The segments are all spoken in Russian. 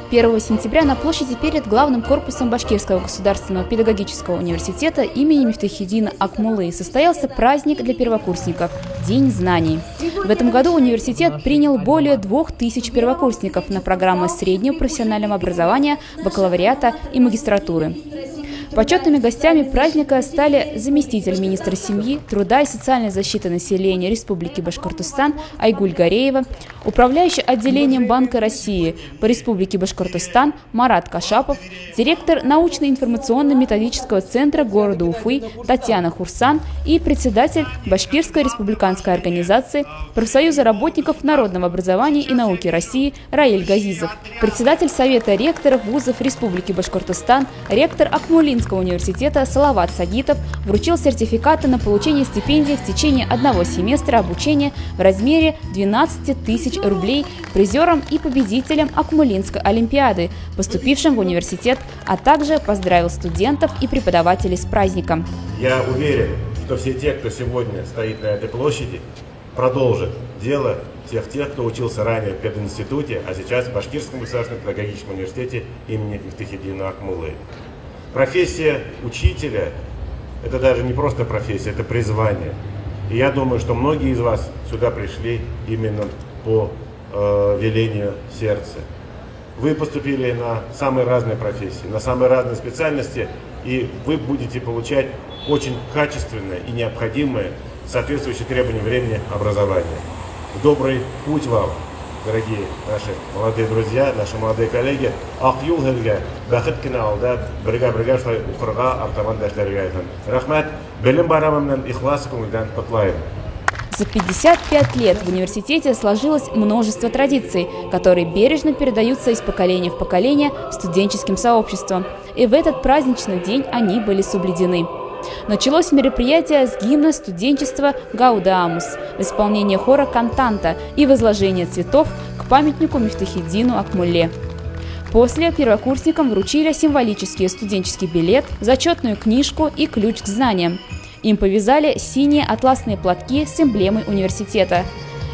1 сентября на площади перед главным корпусом Башкирского государственного педагогического университета имени Мифтахиддина Акмуллы состоялся праздник для первокурсников – День знаний. В этом году университет принял более 2000 первокурсников на программы среднего профессионального образования, бакалавриата и магистратуры. Почетными гостями праздника стали заместитель министра семьи, труда и социальной защиты населения Республики Башкортостан Айгуль Гареева, управляющий отделением Банка России по Республике Башкортостан Марат Кашапов, директор научно-информационно-методического центра города Уфы Татьяна Хурсан и председатель Башкирской республиканской организации профсоюза работников народного образования и науки России Раиль Газизов, председатель Совета ректоров вузов Республики Башкортостан, ректор Акмуллинского университета Салават Сагитов вручил сертификаты на получение стипендий в течение одного семестра обучения в размере 12 тысяч рублей призерам и победителям Акмуллинской олимпиады, поступившим в университет, а также поздравил студентов и преподавателей с праздником. Я уверен, что все те, кто сегодня стоит на этой площади, продолжат дело всех тех, кто учился ранее в пединституте, а сейчас в Башкирском государственном педагогическом университете имени Мифтахиддина Акмуллы. Профессия учителя – это даже не просто профессия, это призвание. И я думаю, что многие из вас сюда пришли именно по велению сердца. Вы поступили на самые разные профессии, на самые разные специальности, и вы будете получать очень качественное и необходимое, соответствующее требованиям времени образование. Добрый путь вам, дорогие наши молодые друзья, наши молодые коллеги. Акъюл хелге, бәхет кенә алда, бергә шулай укырга, артаман дәшләргә ятам. Рәхмәт, белем байрамы ихлас күңелдән котлайм. За 55 лет в университете сложилось множество традиций, которые бережно передаются из поколения в поколение студенческим сообществом. И в этот праздничный день они были соблюдены. Началось мероприятие с гимна студенчества «Гауда-Амус» в исполнении хора «Кантанта» и возложения цветов к памятнику Мифтахиддину Акмулле. После первокурсникам вручили символический студенческий билет, зачетную книжку и ключ к знаниям. Им повязали синие атласные платки с эмблемой университета.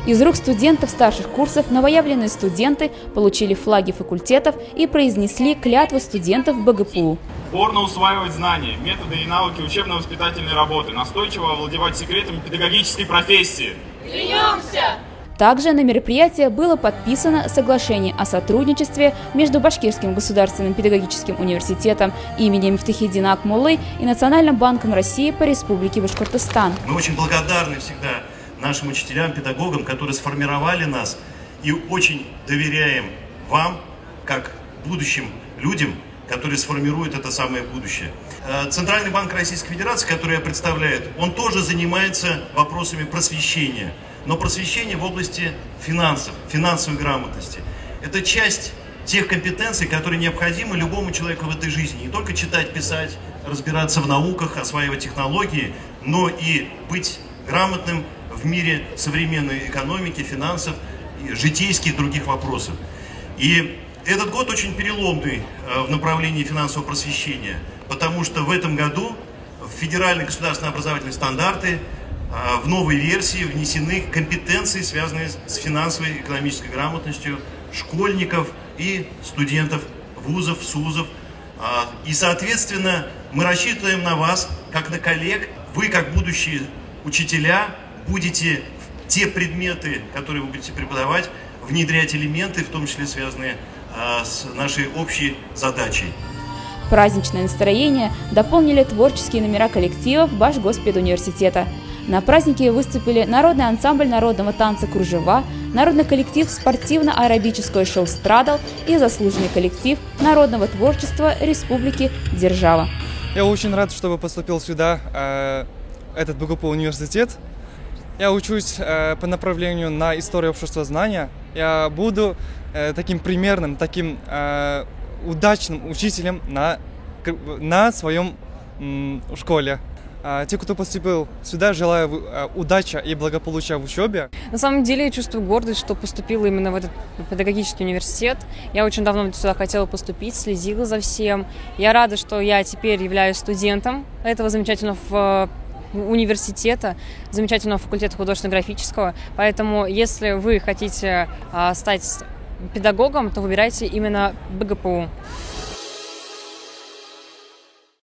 Из рук студентов старших курсов новоявленные студенты получили флаги факультетов и произнесли клятву студентов БГПУ. Упорно усваивать знания, методы и навыки учебно-воспитательной работы, настойчиво овладевать секретами педагогической профессии. Клянемся! Также на мероприятии было подписано соглашение о сотрудничестве между Башкирским государственным педагогическим университетом имени Мифтахиддина Акмуллы и Национальным банком России по Республике Башкортостан. Мы очень благодарны всегда нашим учителям, педагогам, которые сформировали нас, и очень доверяем вам, как будущим людям, которые сформируют это самое будущее. Центральный банк Российской Федерации, который я представляю, он тоже занимается вопросами просвещения, но просвещение в области финансов, финансовой грамотности. Это часть тех компетенций, которые необходимы любому человеку в этой жизни. Не только читать, писать, разбираться в науках, осваивать технологии, но и быть грамотным в мире современной экономики, финансов, житейских и других вопросов. И этот год очень переломный в направлении финансового просвещения, потому что в этом году в федеральные государственные образовательные стандарты в новой версии внесены компетенции, связанные с финансовой и экономической грамотностью школьников и студентов вузов, СУЗов. И, соответственно, мы рассчитываем на вас, как на коллег. Вы, как будущие учителя, будете те предметы, которые вы будете преподавать, внедрять элементы, в том числе связанные с нашей общей задачей. Праздничное настроение дополнили творческие номера коллективов Башгоспедуниверситета. На празднике выступили народный ансамбль народного танца «Кружева», народный коллектив спортивно-аэробическое шоу «Страдал» и заслуженный коллектив народного творчества Республики Держава. Я очень рад, что поступил сюда, этот БГПУ университет. Я учусь по направлению на историю общества знания. Я буду таким примерным, таким удачным учителем на своем школе. Те, кто поступил сюда, желаю удачи и благополучия в учебе. На самом деле я чувствую гордость, что поступила именно в этот педагогический университет. Я очень давно сюда хотела поступить, следила за всем. Я рада, что я теперь являюсь студентом этого замечательного университета, замечательного факультета художественно-графического. Поэтому, если вы хотите стать педагогом, то выбирайте именно БГПУ.